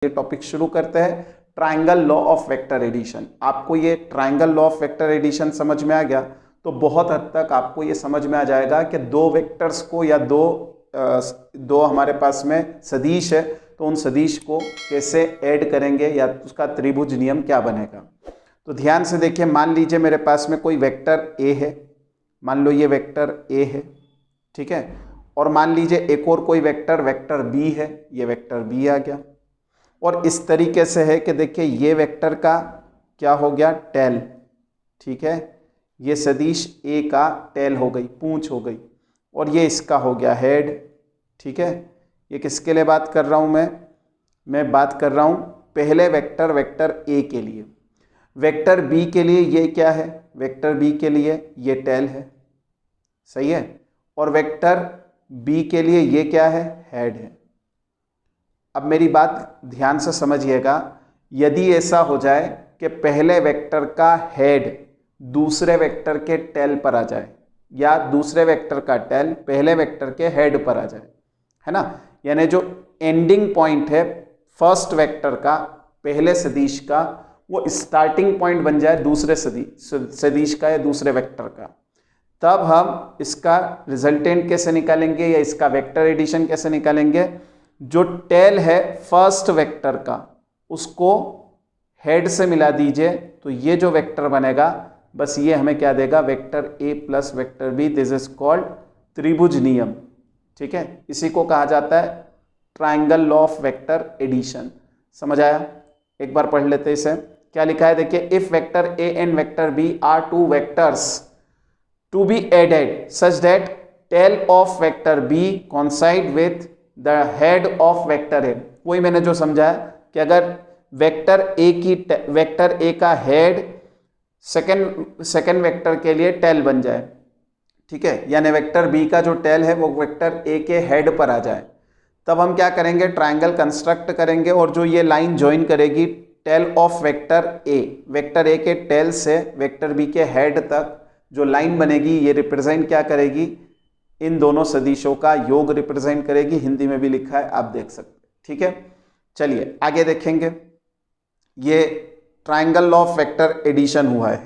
ये टॉपिक शुरू करते हैं, triangle law of vector addition. आपको ये triangle law of vector addition समझ में आ गया तो बहुत हद तक आपको ये समझ में आ जाएगा कि दो वेक्टर्स को या दो हमारे पास में सदिश है तो उन सदिश को कैसे ऐड करेंगे या उसका त्रिभुज नियम क्या बनेगा। तो ध्यान से देखिए, मान लीजिए मेरे पास में कोई वेक्टर ए है, मान लो ये वेक्टर ए है, ठीक है, और मान लीजिए एक और कोई वेक्टर बी है, ये वेक्टर बी आ गया। और इस तरीके से है कि देखिए ये वेक्टर का क्या हो गया, टेल, ठीक है, ये सदिश ए का टेल हो गई, पूंछ हो गई, और ये इसका हो गया हेड, ठीक है। ये किसके लिए बात कर रहा हूं मैं बात कर रहा हूं पहले वेक्टर ए के लिए। वेक्टर बी के लिए ये क्या है, वेक्टर बी के लिए ये टेल है, सही है, और वेक्टर बी के लिए ये क्या है, हेड है। अब मेरी बात ध्यान से समझिएगा, यदि ऐसा हो जाए कि पहले वेक्टर का हेड दूसरे वेक्टर के टेल पर आ जाए या दूसरे वेक्टर का टेल पहले वेक्टर के हेड पर आ जाए, है ना, यानी जो एंडिंग पॉइंट है फर्स्ट वेक्टर का पहले सदिश का वो स्टार्टिंग पॉइंट बन जाए दूसरे सदिश का या दूसरे वेक्टर का, तब हम इसका रिजल्टेंट कैसे निकालेंगे या इसका वेक्टर एडिशन कैसे निकालेंगे। जो टेल है फर्स्ट वेक्टर का उसको हेड से मिला दीजिए तो ये जो वेक्टर बनेगा बस ये हमें क्या देगा, vector A plus vector B, this is called त्रिभुज नियम, ठीक है। इसी को कहा जाता है triangle law of vector addition. समझ आया? एक बार पढ़ लेते इसे। क्या लिखा है देखिए, if vector A and vector B are two vectors to be added such that tail of vector B coincide with the head of vector A. वही मैंने जो समझाया कि अगर वेक्टर ए का हेड सेकेंड वेक्टर के लिए टेल बन जाए, ठीक है, यानी वेक्टर बी का जो टेल है वो वेक्टर ए के हेड पर आ जाए, तब हम क्या करेंगे, ट्राइंगल कंस्ट्रक्ट करेंगे और जो ये लाइन ज्वाइन करेगी टेल ऑफ वेक्टर ए के टेल से वेक्टर बी के हेड तक जो लाइन बनेगी ये रिप्रेजेंट क्या करेगी, इन दोनों सदिशों का योग रिप्रेजेंट करेगी। हिंदी में भी लिखा है, आप देख सकते हैं, ठीक है। चलिए आगे देखेंगे, ये triangle law of vector addition हुआ है।